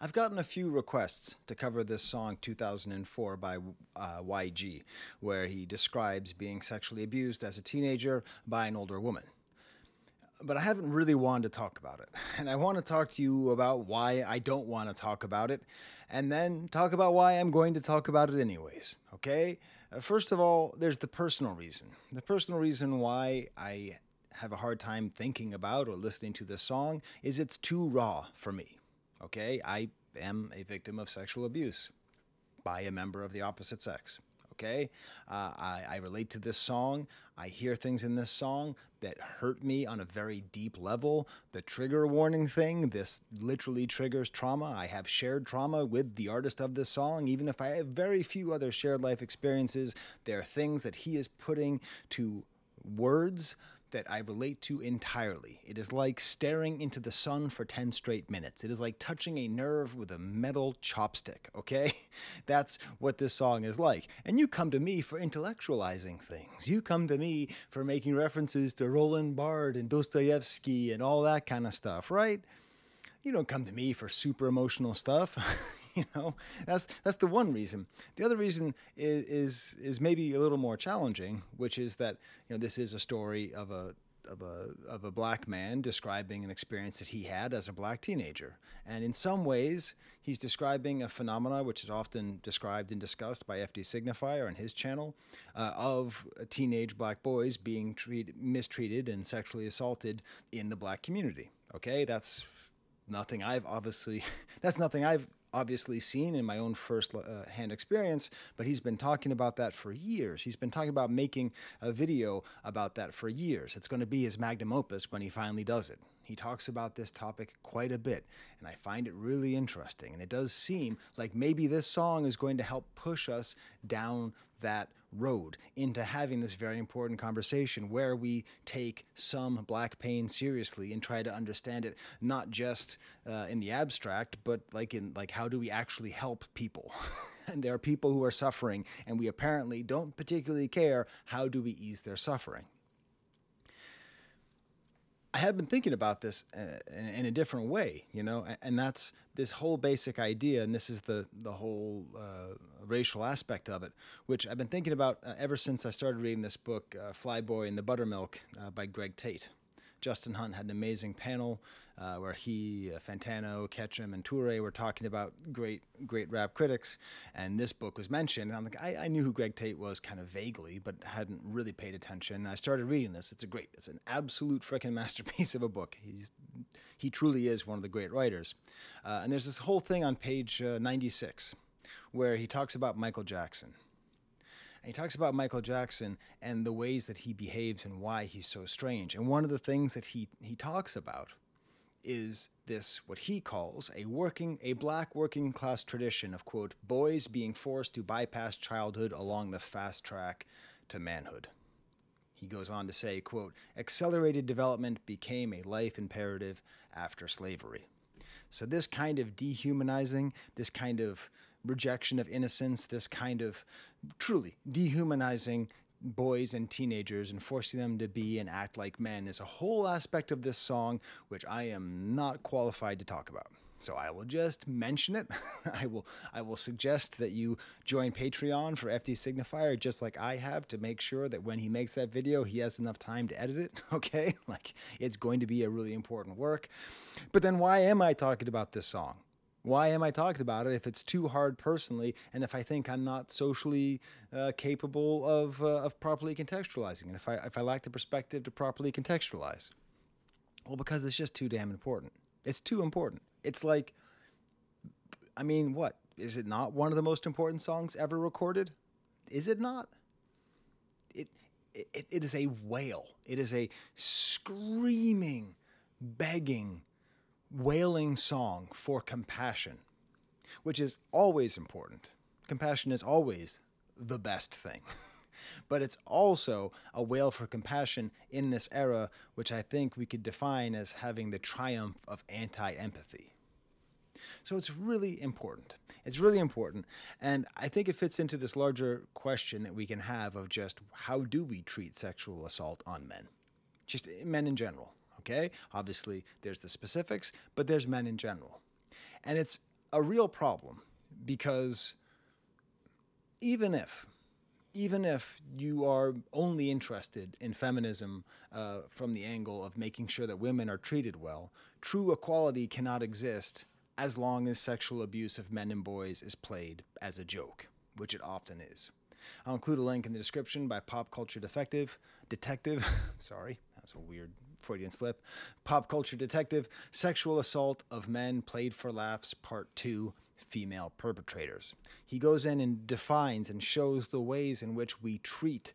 I've gotten a few requests to cover this song 2004 by YG, where he describes being sexually abused as a teenager by an older woman. But I haven't really wanted to talk about it. And I want to talk to you about why I don't want to talk about it, and then talk about why I'm going to talk about it anyways, okay? First of all, there's the personal reason. The personal reason why I have a hard time thinking about or listening to this song is it's too raw for me. Okay, I am a victim of sexual abuse by a member of the opposite sex. Okay, I relate to this song. I hear things in this song that hurt me on a very deep level. The trigger warning thing, this literally triggers trauma. I have shared trauma with the artist of this song. Even if I have very few other shared life experiences, there are things that he is putting to words that I relate to entirely. It is like staring into the sun for 10 straight minutes. It is like touching a nerve with a metal chopstick, okay? That's what this song is like. And you come to me for intellectualizing things. You come to me for making references to Roland Barthes and Dostoevsky and all that kind of stuff, right? You don't come to me for super emotional stuff. That's the one reason. The other reason is maybe a little more challenging, which is that this is a story of a black man describing an experience that he had as a black teenager, and in some ways he's describing a phenomena which is often described and discussed by FD Signifier on his channel, of teenage black boys being mistreated and sexually assaulted in the black community. Okay, that's nothing I've obviously seen in my own first-hand experience, but he's been talking about that for years. He's been talking about making a video about that for years. It's going to be his magnum opus when he finally does it. He talks about this topic quite a bit, and I find it really interesting. And it does seem like maybe this song is going to help push us down that road into having this very important conversation where we take some black pain seriously and try to understand it not just in the abstract, but like how do we actually help people? And there are people who are suffering, and we apparently don't particularly care how do we ease their suffering. I have been thinking about this in a different way, and that's this whole basic idea, and this is the whole racial aspect of it, which I've been thinking about ever since I started reading this book, Flyboy and the Buttermilk by Greg Tate. Justin Hunt had an amazing panel where he, Fantano, Ketchum, and Toure were talking about great rap critics, and this book was mentioned. And I'm like, I knew who Greg Tate was kind of vaguely, but hadn't really paid attention. And I started reading this. It's an absolute freaking masterpiece of a book. He truly is one of the great writers. And there's this whole thing on page 96 where he talks about Michael Jackson. And he talks about Michael Jackson and the ways that he behaves and why he's so strange. And one of the things that he talks about is this, what he calls a black working class tradition of, quote, boys being forced to bypass childhood along the fast track to manhood. He goes on to say, quote, accelerated development became a life imperative after slavery. So this kind of dehumanizing, this kind of rejection of innocence, this kind of truly dehumanizing boys and teenagers and forcing them to be and act like men is a whole aspect of this song which I am not qualified to talk about. So I will just mention it. I will suggest that you join Patreon for FD Signifier just like I have, to make sure that when he makes that video he has enough time to edit it, okay? Like, it's going to be a really important work. But then why am I talking about this song? Why am I talking about it if it's too hard personally, and if I think I'm not socially capable of properly contextualizing, and if I lack the perspective to properly contextualize? Well, because it's just too damn important. It's too important. It's like, I mean, what? Is it not one of the most important songs ever recorded? Is it not? It is a wail. It is a screaming, begging, wailing song for compassion, which is always important. Compassion is always the best thing. But it's also a wail for compassion in this era, which I think we could define as having the triumph of anti-empathy. So it's really important. It's really important. And I think it fits into this larger question that we can have of just how do we treat sexual assault on men? Just men in general. Okay? Obviously, there's the specifics, but there's men in general. And it's a real problem, because even if you are only interested in feminism from the angle of making sure that women are treated well, true equality cannot exist as long as sexual abuse of men and boys is played as a joke, which it often is. I'll include a link in the description by Pop Culture Detective, sorry, that's a weird Freudian slip, Pop Culture Detective, Sexual Assault of Men Played for Laughs, Part 2, Female Perpetrators. He goes in and defines and shows the ways in which we treat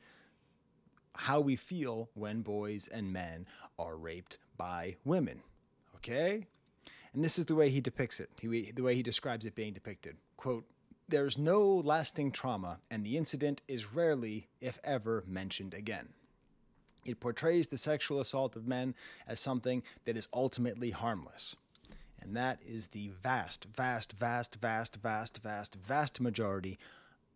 how we feel when boys and men are raped by women. Okay? And this is the way he depicts it, the way he describes it being depicted. Quote, "There's no lasting trauma, and the incident is rarely, if ever, mentioned again. It portrays the sexual assault of men as something that is ultimately harmless." And that is the vast majority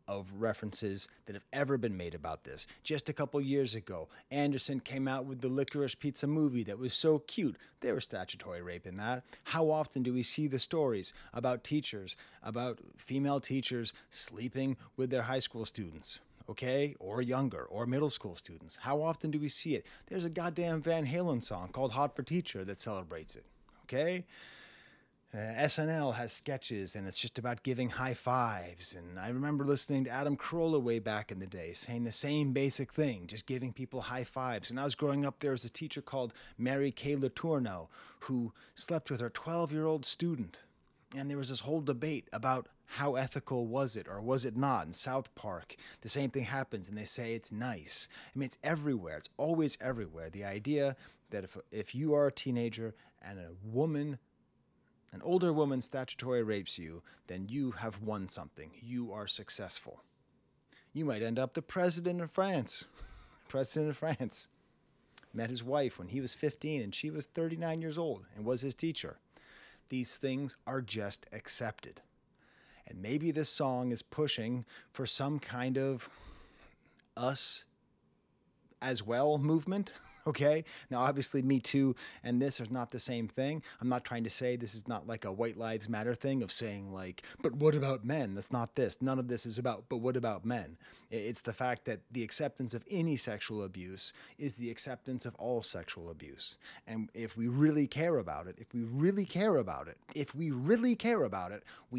of references that have ever been made about this. Just a couple years ago, Anderson came out with the Licorice Pizza movie that was so cute. There was statutory rape in that. How often do we see the stories about teachers, about female teachers sleeping with their high school students? Okay, or younger, or middle school students. How often do we see it? There's a goddamn Van Halen song called Hot for Teacher that celebrates it. Okay? SNL has sketches, and it's just about giving high fives. And I remember listening to Adam Carolla way back in the day saying the same basic thing, just giving people high fives. And I was growing up, there was a teacher called Mary Kay Letourneau who slept with her 12-year-old student. And there was this whole debate about how ethical was it or was it not. In South Park, the same thing happens, and they say it's nice. I mean, it's everywhere. It's always everywhere. The idea that if you are a teenager and an older woman statutory rapes you, then you have won something. You are successful. You might end up the president of France. President of France met his wife when he was 15 and she was 39 years old and was his teacher. These things are just accepted. And maybe this song is pushing for some kind of us as well movement. Okay? Now, obviously, Me Too and this are not the same thing. I'm not trying to say this is not like a White Lives Matter thing of saying like, but what about men? That's not this. None of this is about, but what about men? It's the fact that the acceptance of any sexual abuse is the acceptance of all sexual abuse. And if we really care about it, we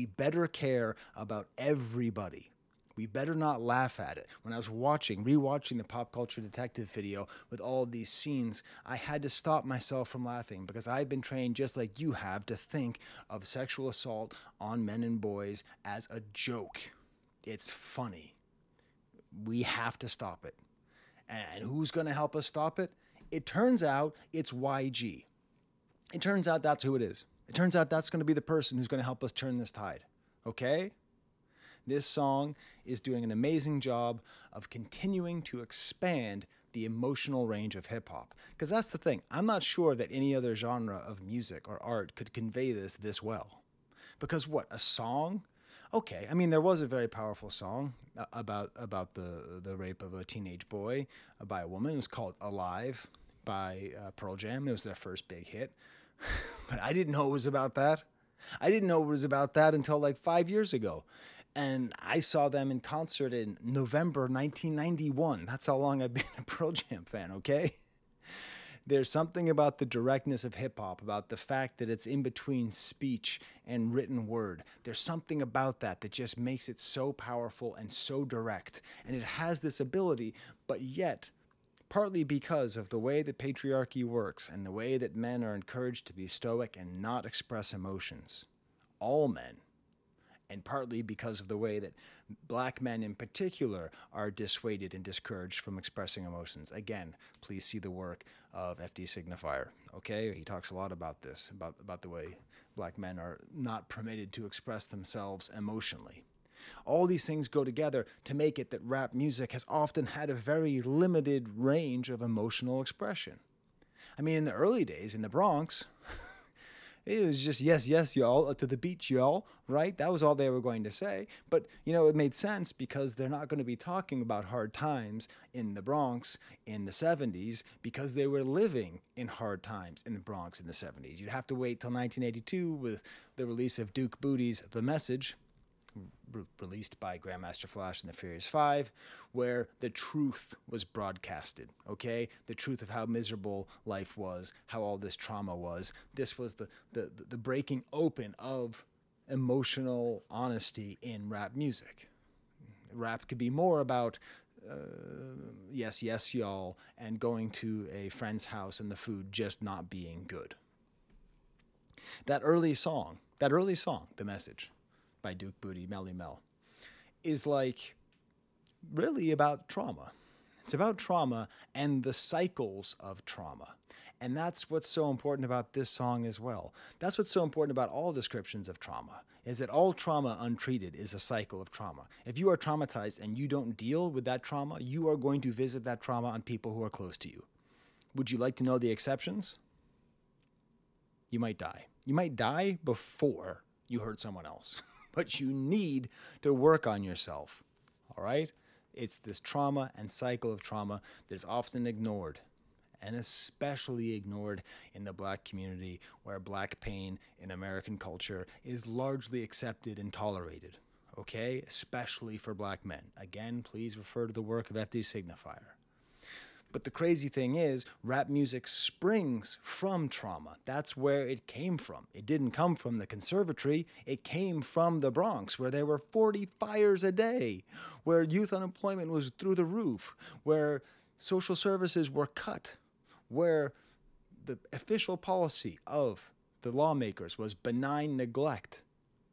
better care about everybody. We better not laugh at it. When I was rewatching the Pop Culture Detective video with all of these scenes, I had to stop myself from laughing because I've been trained, just like you have, to think of sexual assault on men and boys as a joke. It's funny. We have to stop it. And who's going to help us stop it? It turns out it's YG. It turns out that's who it is. It turns out that's going to be the person who's going to help us turn this tide. Okay? This song is doing an amazing job of continuing to expand the emotional range of hip-hop. Because that's the thing. I'm not sure that any other genre of music or art could convey this well. Because what? A song? Okay, I mean, there was a very powerful song about the rape of a teenage boy by a woman. It was called Alive by Pearl Jam. It was their first big hit. But I didn't know it was about that. I didn't know it was about that until like 5 years ago. And I saw them in concert in November 1991. That's how long I've been a Pearl Jam fan, okay? There's something about the directness of hip-hop, about the fact that it's in between speech and written word. There's something about that just makes it so powerful and so direct. And it has this ability, but yet, partly because of the way that patriarchy works and the way that men are encouraged to be stoic and not express emotions, all men, and partly because of the way that black men in particular are dissuaded and discouraged from expressing emotions. Again, please see the work of F.D. Signifier, okay? He talks a lot about this, about the way black men are not permitted to express themselves emotionally. All these things go together to make it that rap music has often had a very limited range of emotional expression. I mean, in the early days in the Bronx, It was just yes, yes, y'all, to the beach, y'all, right? That was all they were going to say. But, it made sense because they're not going to be talking about hard times in the Bronx in the 70s because they were living in hard times in the Bronx in the 70s. You'd have to wait till 1982 with the release of Duke Booty's The Message, released by Grandmaster Flash and the Furious Five, where the truth was broadcasted, okay? The truth of how miserable life was, how all this trauma was. This was the breaking open of emotional honesty in rap music. Rap could be more about yes, yes, y'all, and going to a friend's house and the food just not being good. That early song, The Message, by Duke Booty, Melly Mel, is like really about trauma. It's about trauma and the cycles of trauma. And that's what's so important about this song as well. That's what's so important about all descriptions of trauma, is that all trauma untreated is a cycle of trauma. If you are traumatized and you don't deal with that trauma, you are going to visit that trauma on people who are close to you. Would you like to know the exceptions? You might die. You might die before you hurt someone else. But you need to work on yourself, all right? It's this trauma and cycle of trauma that is often ignored, and especially ignored in the Black community, where Black pain in American culture is largely accepted and tolerated, okay? Especially for Black men. Again, please refer to the work of F.D. Signifier. But the crazy thing is, rap music springs from trauma. That's where it came from. It didn't come from the conservatory. It came from the Bronx, where there were 40 fires a day, where youth unemployment was through the roof, where social services were cut, where the official policy of the lawmakers was benign neglect.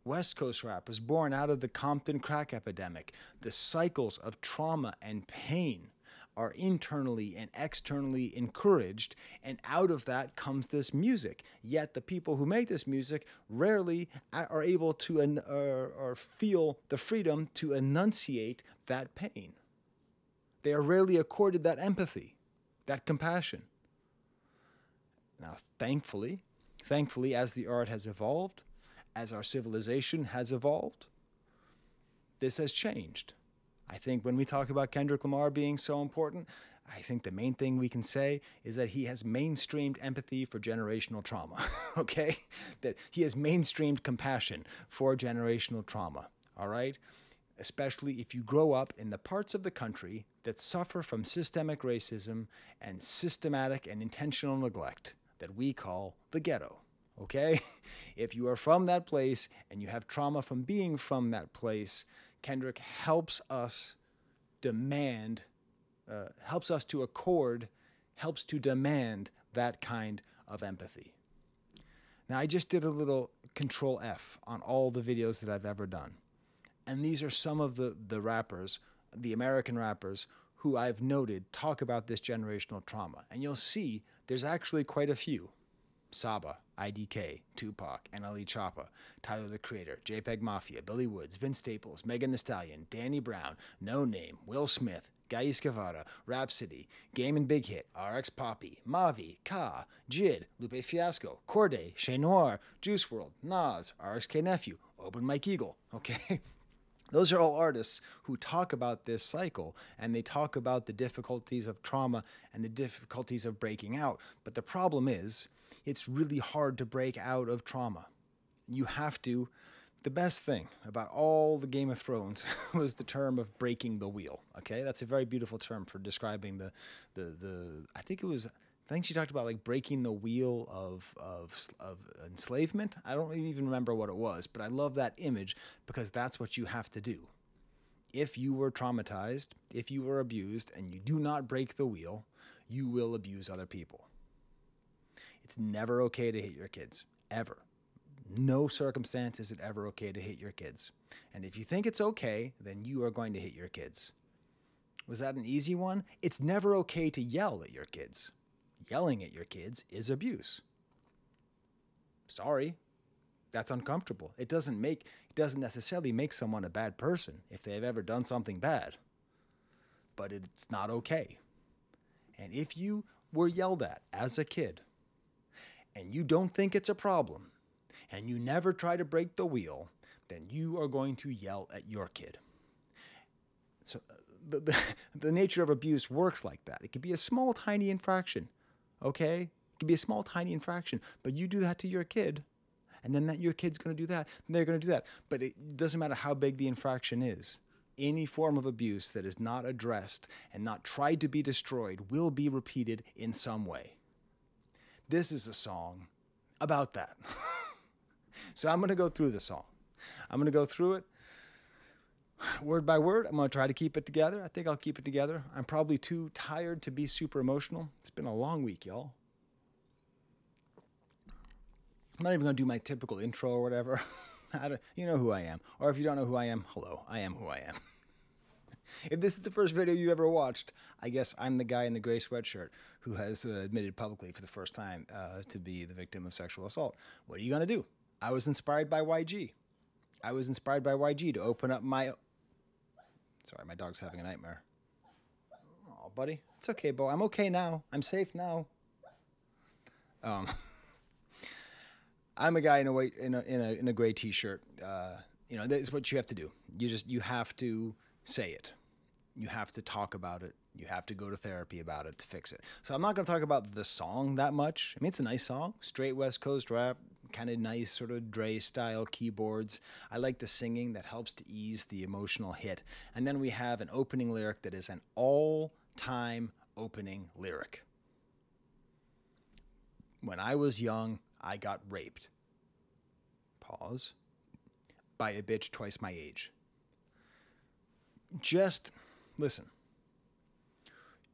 West Coast rap was born out of the Compton crack epidemic. The cycles of trauma and pain are internally and externally encouraged, and out of that comes this music. Yet the people who make this music rarely are able to or feel the freedom to enunciate that pain. They are rarely accorded that empathy, that compassion. Now, thankfully, as the art has evolved, as our civilization has evolved, this has changed. I think when we talk about Kendrick Lamar being so important, I think the main thing we can say is that he has mainstreamed empathy for generational trauma, okay? That he has mainstreamed compassion for generational trauma, all right? Especially if you grow up in the parts of the country that suffer from systemic racism and systematic and intentional neglect that we call the ghetto, okay? If you are from that place and you have trauma from being from that place, Kendrick helps us demand, helps us to accord, helps to demand that kind of empathy. Now, I just did a little Control F on all the videos that I've ever done. And these are some of the rappers, the American rappers, who I've noted talk about this generational trauma. And you'll see there's actually quite a few. Saba, IDK, Tupac, NLE Choppa, Tyler the Creator, JPEG Mafia, Billy Woods, Vince Staples, Megan Thee Stallion, Danny Brown, No Name, Will Smith, Gaius Guevara, Rhapsody, Game and Big Hit, RX Poppy, Mavi, Ka, Jid, Lupe Fiasco, Corday, Chez Noir, Juice WRLD, Nas, RXK Nephew, Open Mike Eagle, okay? Those are all artists who talk about this cycle, and they talk about the difficulties of trauma and the difficulties of breaking out. But the problem is, it's really hard to break out of trauma. You have to. The best thing about all the Game of Thrones was the term of breaking the wheel. Okay, that's a very beautiful term for describing the. I think she talked about like breaking the wheel of enslavement. I don't even remember what it was, but I love that image because that's what you have to do. If you were traumatized, if you were abused, and you do not break the wheel, you will abuse other people. It's never okay to hit your kids, ever. No circumstance is it ever okay to hit your kids. And if you think it's okay, then you are going to hit your kids. Was that an easy one? It's never okay to yell at your kids. Yelling at your kids is abuse. Sorry, that's uncomfortable. It doesn't necessarily make someone a bad person if they've ever done something bad. But it's not okay. And if you were yelled at as a kid, and you don't think it's a problem, and you never try to break the wheel, then you are going to yell at your kid. So the nature of abuse works like that. It could be a small, tiny infraction, okay? It could be a small, tiny infraction, but you do that to your kid, and then your kid's going to do that, and they're going to do that. But it doesn't matter how big the infraction is. Any form of abuse that is not addressed and not tried to be destroyed will be repeated in some way. This is a song about that. So I'm going to go through the song. I'm going to go through it word by word. I'm going to try to keep it together. I think I'll keep it together. I'm probably too tired to be super emotional. It's been a long week, y'all. I'm not even going to do my typical intro or whatever. You know who I am. Or if you don't know who I am, hello, I am who I am. If this is the first video you ever watched, I guess I'm the guy in the gray sweatshirt who has admitted publicly for the first time to be the victim of sexual assault. What are you going to do? I was inspired by YG. I was inspired by YG to open up my... Sorry, my dog's having a nightmare. Oh, buddy. It's okay, Bo. I'm okay now. I'm safe now. I'm a guy in a white in a gray t-shirt. You know, that's what you have to do. You have to say it. You have to talk about it. You have to go to therapy about it to fix it. So I'm not going to talk about the song that much. I mean, it's a nice song, straight West Coast rap, kind of nice sort of Dre style keyboards. I like the singing that helps to ease the emotional hit. And then we have an opening lyric that is an all-time opening lyric. When I was young, I got raped. Pause. By a bitch twice my age. Just listen.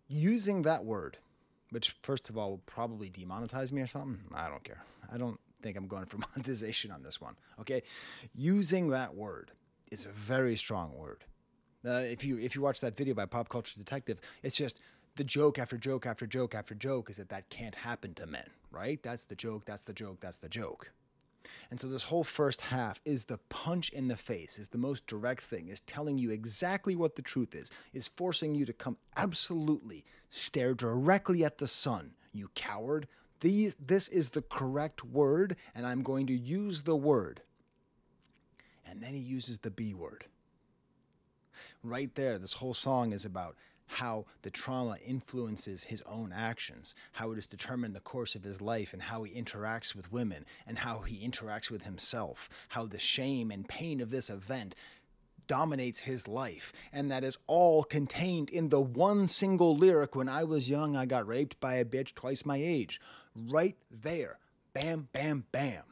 Using that word, which first of all will probably demonetize me or something. I don't care. I don't think I'm going for monetization on this one. Okay? Using that word is a very strong word. If you watch that video by Pop Culture Detective, it's just the joke after joke after joke after joke is that can't happen to men, right? That's the joke, that's the joke, that's the joke. And so this whole first half is the punch in the face, is the most direct thing, is telling you exactly what the truth is forcing you to come absolutely, stare directly at the sun, you coward. This is the correct word, and I'm going to use the word. And then he uses the B word. Right there, this whole song is about how the trauma influences his own actions, how it has determined the course of his life and how he interacts with women and how he interacts with himself, how the shame and pain of this event dominates his life. And that is all contained in the one single lyric, when I was young, I got raped by a bitch twice my age. Right there. Bam, bam, bam.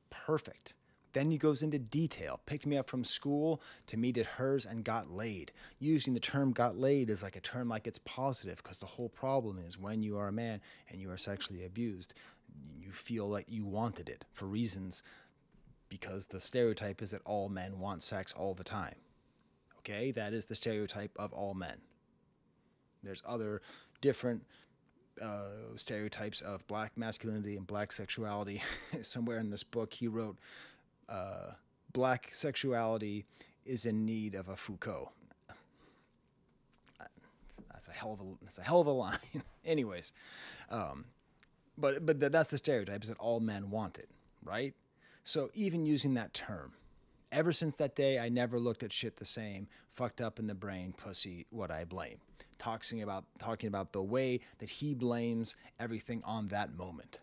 Perfect. Then he goes into detail. Picked me up from school to meet at hers and got laid. Using the term got laid is like a term like it's positive, because the whole problem is when you are a man and you are sexually abused, you feel like you wanted it for reasons, because the stereotype is that all men want sex all the time. Okay? That is the stereotype of all men. There's other different stereotypes of black masculinity and black sexuality. Somewhere in this book he wrote, black sexuality is in need of a Foucault. That's a hell of a line. Anyways, but that's the stereotype, is that all men want it, right? So even using that term, ever since that day, I never looked at shit the same. Fucked up in the brain, pussy, what I blame. Talking about the way that he blames everything on that moment.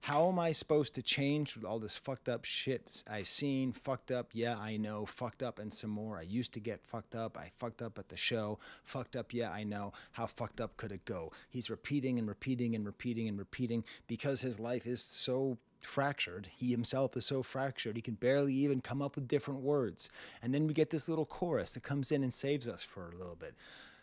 How am I supposed to change with all this fucked up shit I've seen? Fucked up, yeah, I know. Fucked up and some more. I used to get fucked up. I fucked up at the show. Fucked up, yeah, I know. How fucked up could it go? He's repeating and repeating and repeating and repeating because his life is so fractured. He himself is so fractured. He can barely even come up with different words. And then we get this little chorus that comes in and saves us for a little bit.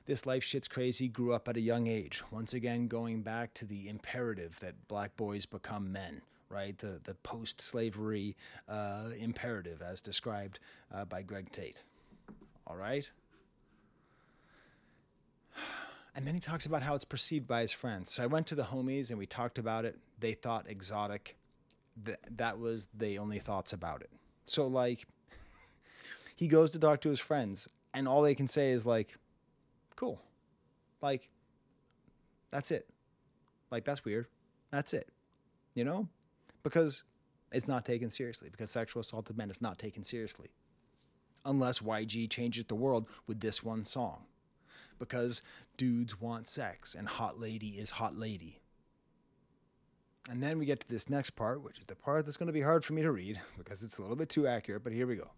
This life shit's crazy, grew up at a young age. Once again, going back to the imperative that black boys become men, right? The post-slavery imperative as described by Greg Tate. All right? And then he talks about how it's perceived by his friends. So I went to the homies and we talked about it. They thought exotic. That was the only thoughts about it. So, like, he goes to talk to his friends and all they can say is, like, cool. Like, that's it. Like, that's weird. That's it. You know? Because It's not taken seriously because sexual assault of men is not taken seriously. Unless YG changes the world with this one song. Because dudes want sex and hot lady is hot lady. And then we get to this next part, which is the part that's going to be hard for me to read because it's a little bit too accurate, but here we go.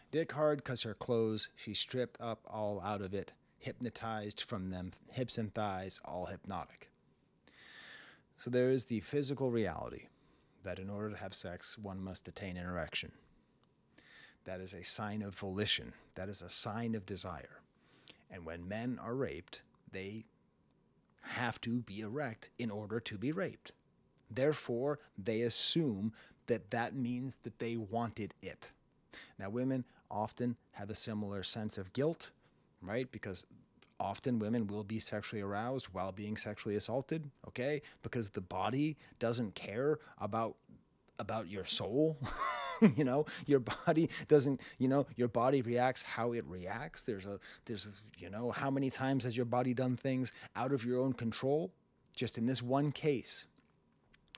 Dick hard 'cause her clothes, she stripped up all out of it, hypnotized from them hips and thighs, all hypnotic. So there is the physical reality that in order to have sex, one must attain an erection. That is a sign of volition. That is a sign of desire. And when men are raped, they have to be erect in order to be raped. Therefore, they assume that that means that they wanted it. Now, women often have a similar sense of guilt, right? Because often women will be sexually aroused while being sexually assaulted, okay? Because the body doesn't care about your soul. You know, your body doesn't, your body reacts how it reacts. There's, how many times has your body done things out of your own control? Just in this one case.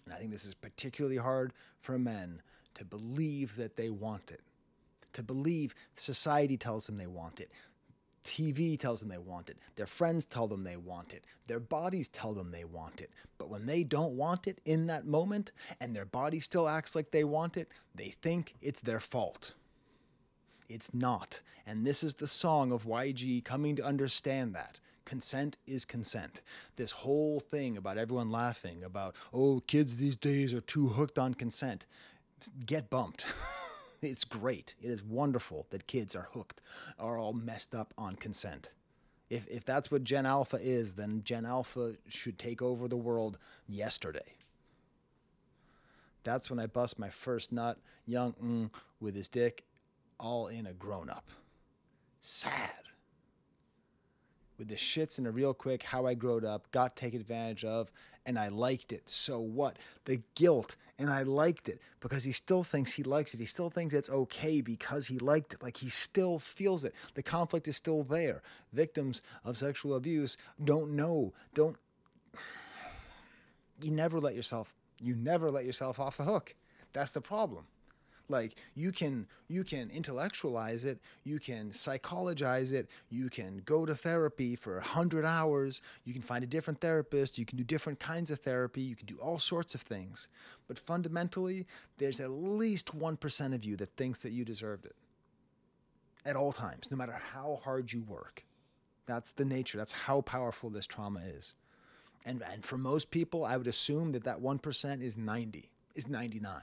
And I think this is particularly hard for men to believe that they want it. To believe society tells them they want it. TV tells them they want it. Their friends tell them they want it. Their bodies tell them they want it. But when they don't want it in that moment and their body still acts like they want it, they think it's their fault. It's not. And this is the song of YG coming to understand that. Consent is consent. This whole thing about everyone laughing about, oh, kids these days are too hooked on consent. Get bumped. It's great. It is wonderful that kids are all messed up on consent. If that's what Gen Alpha is, then Gen Alpha should take over the world yesterday. That's when I bust my first nut, young with his dick, all in a grown-up. Sad. With the shits in a real quick, how I growed up, got taken advantage of, and I liked it. So what? The guilt, and I liked it because he still thinks he likes it. He still thinks it's okay because he liked it. Like he still feels it. The conflict is still there. Victims of sexual abuse don't know. You never let yourself off the hook. That's the problem. Like you can intellectualize it, you can psychologize it, you can go to therapy for 100 hours, you can find a different therapist, you can do different kinds of therapy, you can do all sorts of things. But fundamentally, there's at least 1% of you that thinks that you deserved it. At all times, no matter how hard you work. That's the nature, that's how powerful this trauma is. And for most people, I would assume that 1% is 99.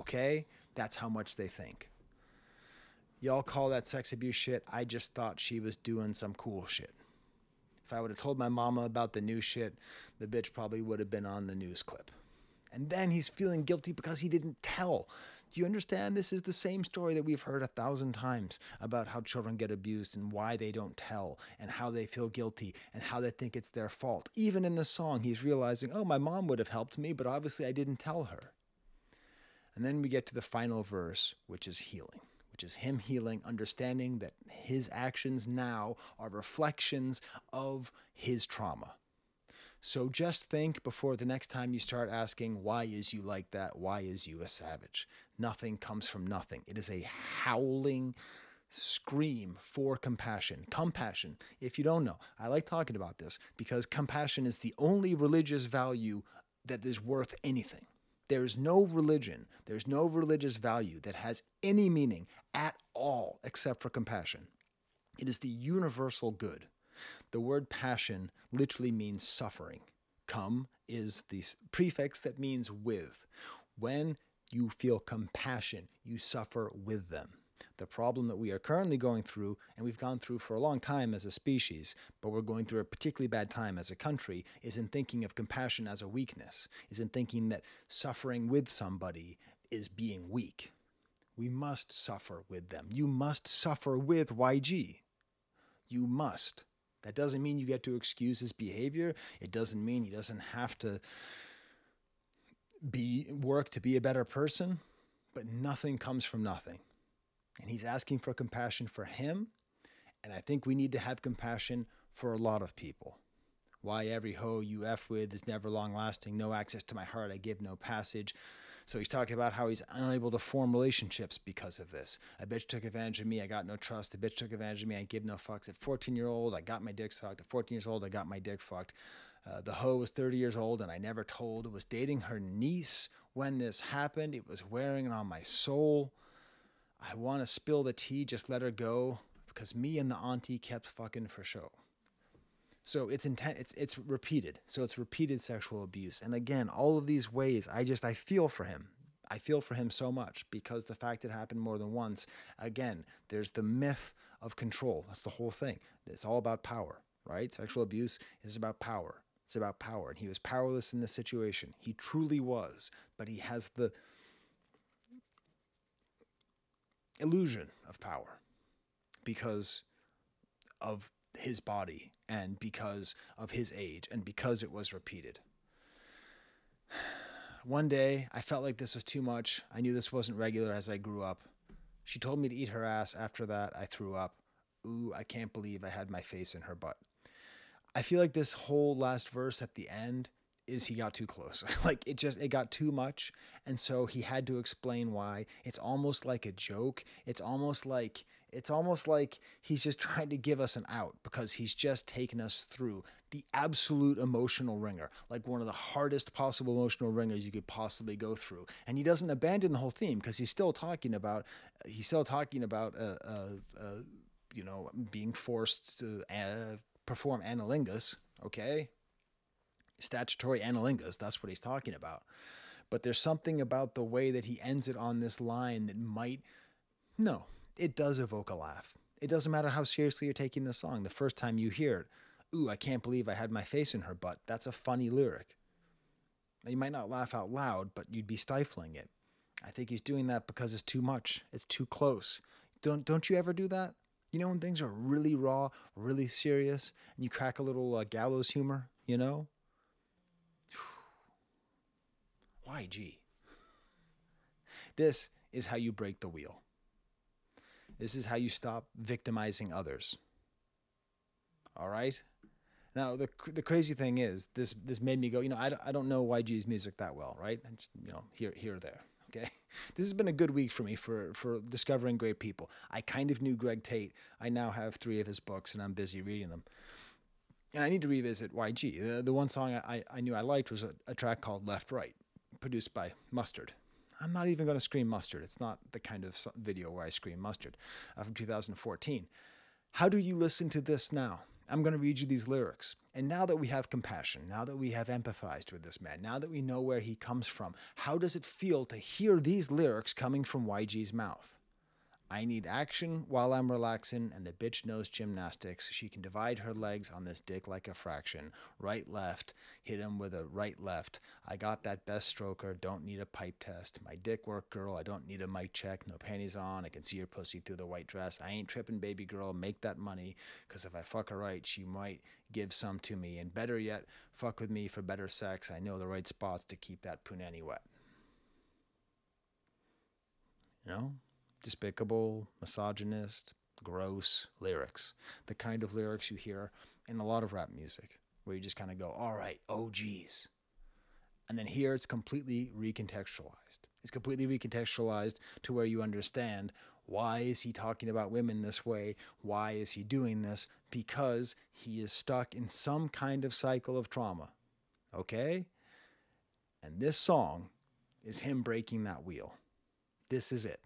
Okay? That's how much they think. Y'all call that sex abuse shit. I just thought she was doing some cool shit. If I would have told my mama about the new shit, the bitch probably would have been on the news clip. And then he's feeling guilty because he didn't tell. Do you understand? This is the same story that we've heard 1,000 times about how children get abused and why they don't tell and how they feel guilty and how they think it's their fault. Even in the song, he's realizing, oh, my mom would have helped me, but obviously I didn't tell her. And then we get to the final verse, which is healing, which is him healing, understanding that his actions now are reflections of his trauma. So just think before the next time you start asking, why is you like that? Why is you a savage? Nothing comes from nothing. It is a howling scream for compassion. Compassion, if you don't know, I like talking about this because compassion is the only religious value that is worth anything. There's no religion, there's no religious value that has any meaning at all except for compassion. It is the universal good. The word passion literally means suffering. Come is the prefix that means with. When you feel compassion, you suffer with them. The problem that we are currently going through, and we've gone through for a long time as a species, but we're going through a particularly bad time as a country, is in thinking of compassion as a weakness, is in thinking that suffering with somebody is being weak. We must suffer with them. You must suffer with YG. You must. That doesn't mean you get to excuse his behavior. It doesn't mean he doesn't have to work to be a better person, but nothing comes from nothing. And he's asking for compassion for him. And I think we need to have compassion for a lot of people. Why every hoe you F with is never long lasting. No access to my heart, I give no passage. So he's talking about how he's unable to form relationships because of this. A bitch took advantage of me. I got no trust. A bitch took advantage of me. I give no fucks. At 14-year-old, I got my dick sucked. At 14 years old, I got my dick fucked. The hoe was 30 years old and I never told. It was dating her niece when this happened. It was wearing on my soul. I want to spill the tea. Just let her go because me and the auntie kept fucking for show. So it's repeated. So it's repeated sexual abuse. And again, all of these ways, I feel for him. I feel for him so much because the fact it happened more than once, again, there's the myth of control. That's the whole thing. It's all about power, right? Sexual abuse is about power. It's about power. And he was powerless in this situation. He truly was. But he has the illusion of power because of his body and because of his age and because it was repeated. One day, I felt like this was too much. I knew this wasn't regular as I grew up. She told me to eat her ass. After that, I threw up. Ooh, I can't believe I had my face in her butt. I feel like this whole last verse at the end is he got too close. Like it got too much. And so he had to explain why. It's almost like a joke. It's almost like he's just trying to give us an out because he's just taken us through the absolute emotional ringer, like one of the hardest possible emotional ringers you could possibly go through. And he doesn't abandon the whole theme because he's still talking about being forced to perform analingus, okay? Statutory analingus, that's what he's talking about. But there's something about the way that he ends it on this line that it does evoke a laugh. It doesn't matter how seriously you're taking the song. The first time you hear it, ooh, I can't believe I had my face in her butt. That's a funny lyric. Now, you might not laugh out loud, but you'd be stifling it. I think he's doing that because it's too much. It's too close. Don't you ever do that? You know when things are really raw, really serious, and you crack a little gallows humor, you know? YG. This is how you break the wheel. This is how you stop victimizing others. All right? Now, the crazy thing is, this made me go, I don't know YG's music that well, right? And just, here or there, okay? This has been a good week for me for discovering great people. I kind of knew Greg Tate. I now have 3 of his books, and I'm busy reading them. And I need to revisit YG. The one song I knew I liked was a track called Left Right, produced by Mustard. I'm not even going to scream Mustard. It's not the kind of video where I scream Mustard, from 2014. How do you listen to this now? I'm going to read you these lyrics. And now that we have compassion, now that we have empathized with this man, now that we know where he comes from, how does it feel to hear these lyrics coming from YG's mouth? I need action while I'm relaxing, and the bitch knows gymnastics. She can divide her legs on this dick like a fraction. Right, left, hit him with a right, left. I got that best stroker, don't need a pipe test. My dick work, girl, I don't need a mic check. No panties on, I can see your pussy through the white dress. I ain't tripping, baby girl, make that money. Cause if I fuck her right, she might give some to me. And better yet, fuck with me for better sex. I know the right spots to keep that punani wet. You know? Despicable, misogynist, gross lyrics. The kind of lyrics you hear in a lot of rap music, where you just kind of go, all right, oh geez. And then here it's completely recontextualized. It's completely recontextualized to where you understand, why is he talking about women this way? Why is he doing this? Because he is stuck in some kind of cycle of trauma. Okay? And this song is him breaking that wheel. This is it.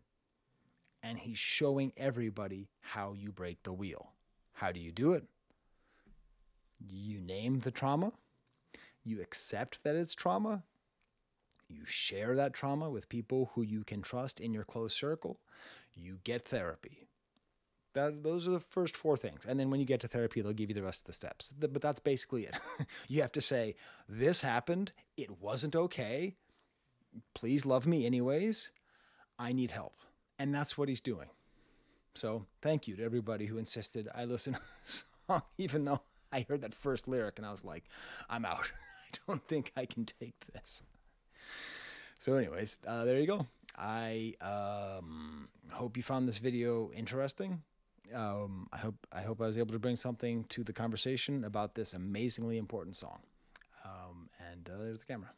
And he's showing everybody how you break the wheel. How do you do it? You name the trauma. You accept that it's trauma. You share that trauma with people who you can trust in your close circle. You get therapy. Those are the first 4 things. And then when you get to therapy, they'll give you the rest of the steps. But that's basically it. You have to say, this happened. It wasn't okay. Please love me anyways. I need help. And that's what he's doing. So thank you to everybody who insisted I listen to this song, even though I heard that first lyric and I was like, I'm out. I don't think I can take this. So anyways, there you go. I hope you found this video interesting. I hope I was able to bring something to the conversation about this amazingly important song. And there's the camera.